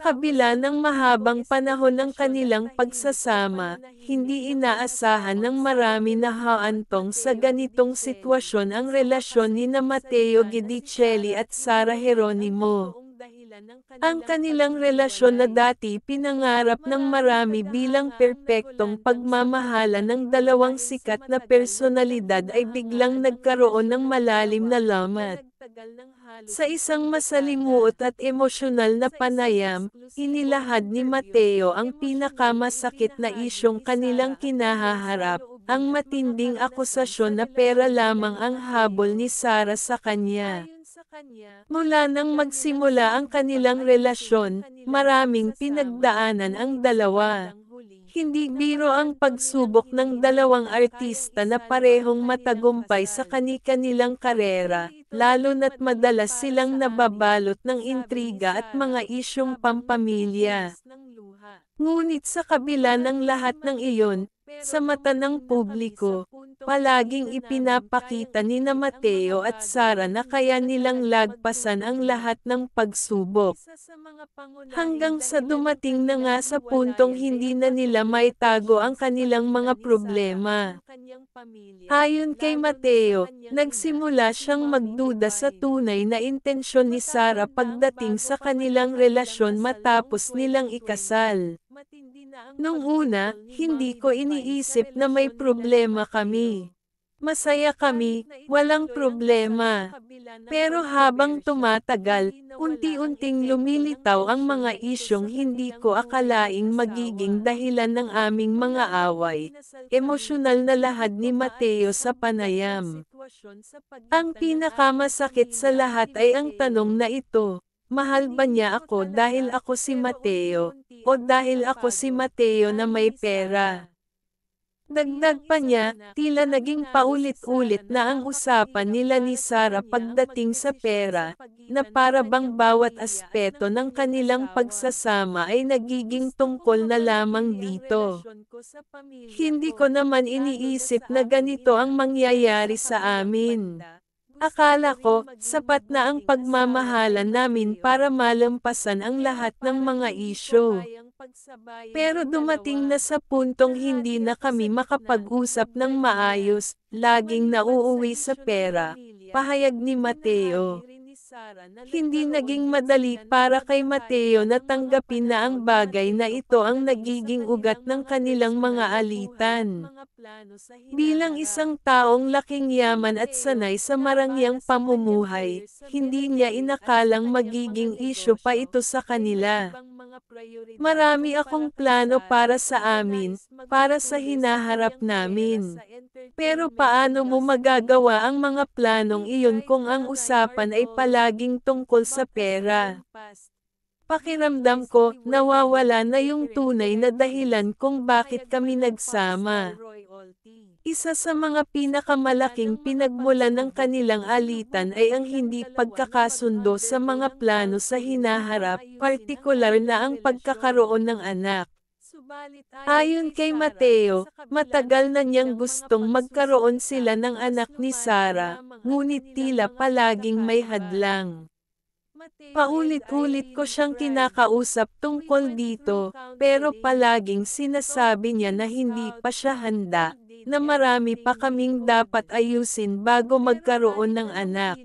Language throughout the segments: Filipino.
kabila ng mahabang panahon ng kanilang pagsasama, hindi inaasahan ng marami na haantong sa ganitong sitwasyon ang relasyon nina Matteo Guidicelli at Sara Geronimo. Ang kanilang relasyon na dati pinangarap ng marami bilang perpektong pagmamahala ng dalawang sikat na personalidad ay biglang nagkaroon ng malalim na lamat. Sa isang masalimuot at emosyonal na panayam, inilahad ni Matteo ang pinakamasakit na isyong kanilang kinahaharap, ang matinding akusasyon na pera lamang ang habol ni Sara sa kanya. Mula nang magsimula ang kanilang relasyon, maraming pinagdaanan ang dalawa. Hindi biro ang pagsubok ng dalawang artista na parehong matagumpay sa kani-kanilang karera, lalo na't madalas silang nababalot ng intriga at mga isyong pampamilya. Ngunit sa kabila ng lahat ng iyon, sa mata ng publiko, palaging ipinapakita nina Matteo at Sara na kaya nilang lagpasan ang lahat ng pagsubok. Hanggang sa dumating na nga sa puntong hindi na nila maitago ang kanilang mga problema. Ayon kay Matteo, nagsimula siyang magduda sa tunay na intensyon ni Sara pagdating sa kanilang relasyon matapos nilang ikasal. Nung una, hindi ko iniisip na may problema kami. Masaya kami, walang problema. Pero habang tumatagal, unti-unting lumilitaw ang mga isyong hindi ko akalaing magiging dahilan ng aming mga away. Emosyonal na lahad ni Matteo sa panayam. Ang pinakamasakit sa lahat ay ang tanong na ito. Mahal ba niya ako dahil ako si Matteo, o dahil ako si Matteo na may pera? Dagdag pa niya, tila naging paulit-ulit na ang usapan nila ni Sara pagdating sa pera, na para bang bawat aspeto ng kanilang pagsasama ay nagiging tungkol na lamang dito. Hindi ko naman iniisip na ganito ang mangyayari sa amin. Akala ko, sapat na ang pagmamahalan namin para malampasan ang lahat ng mga isyu. Pero dumating na sa puntong hindi na kami makapag-usap ng maayos, laging nauuwi sa pera, pahayag ni Matteo. Hindi naging madali para kay Matteo na tanggapin na ang bagay na ito ang nagiging ugat ng kanilang mga alitan. Bilang isang taong laking yaman at sanay sa marangyang pamumuhay, hindi niya inakalang magiging isyu pa ito sa kanila. Marami akong plano para sa amin, para sa hinaharap namin. Pero paano mo magagawa ang mga planong iyon kung ang usapan ay palaging tungkol sa pera? Pakiramdam ko, nawawala na yung tunay na dahilan kung bakit kami nagsama. Isa sa mga pinakamalaking pinagmulan ng kanilang alitan ay ang hindi pagkakasundo sa mga plano sa hinaharap, partikular na ang pagkakaroon ng anak. Ayon kay Matteo, matagal na niyang gustong magkaroon sila ng anak ni Sara, ngunit tila palaging may hadlang. Paulit-ulit ko siyang kinakausap tungkol dito, pero palaging sinasabi niya na hindi pa siya handa, na marami pa kaming dapat ayusin bago magkaroon ng anak.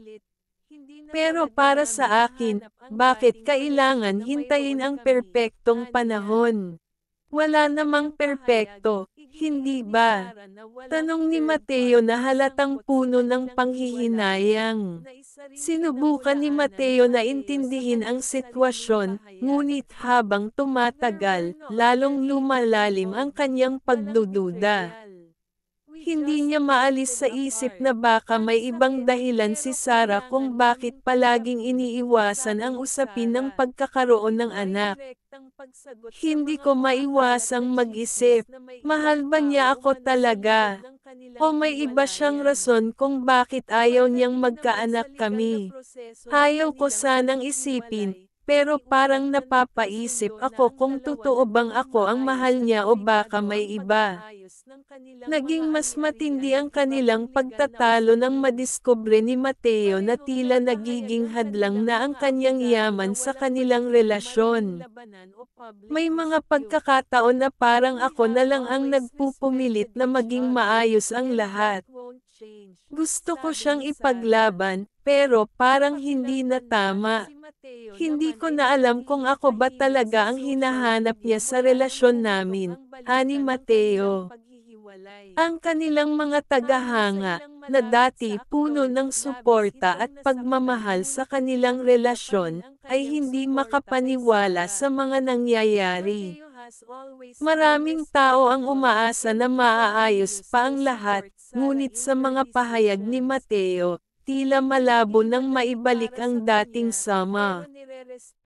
Pero para sa akin, bakit kailangan hintayin ang perpektong panahon? Wala namang perpekto, hindi ba? Tanong ni Matteo na halatang puno ng panghihinayang. Sinubukan ni Matteo na intindihin ang sitwasyon, ngunit habang tumatagal, lalong lumalalim ang kanyang pagdududa. Hindi niya maalis sa isip na baka may ibang dahilan si Sara kung bakit palaging iniiwasan ang usapin ng pagkakaroon ng anak. Hindi ko maiwasang mag-isip, mahal ba niya ako talaga? O may iba siyang rason kung bakit ayaw niyang magkaanak kami? Ayaw ko sanang isipin, Pero parang napapaisip ako kung totoo bang ako ang mahal niya o baka may iba. Naging mas matindi ang kanilang pagtatalo nang madiskubre ni Mateo na tila nagiging hadlang na ang kanyang yaman sa kanilang relasyon. May mga pagkakataon na parang ako na lang ang nagpupumilit na maging maayos ang lahat. Gusto ko siyang ipaglaban, pero parang hindi na tama. Hindi ko na alam kung ako ba talaga ang hinahanap niya sa relasyon namin, ani Mateo. Ang kanilang mga tagahanga, na dati puno ng suporta at pagmamahal sa kanilang relasyon, ay hindi makapaniwala sa mga nangyayari. Maraming tao ang umaasa na maaayos pa ang lahat, ngunit sa mga pahayag ni Mateo, tila malabo nang maibalik ang dating sama.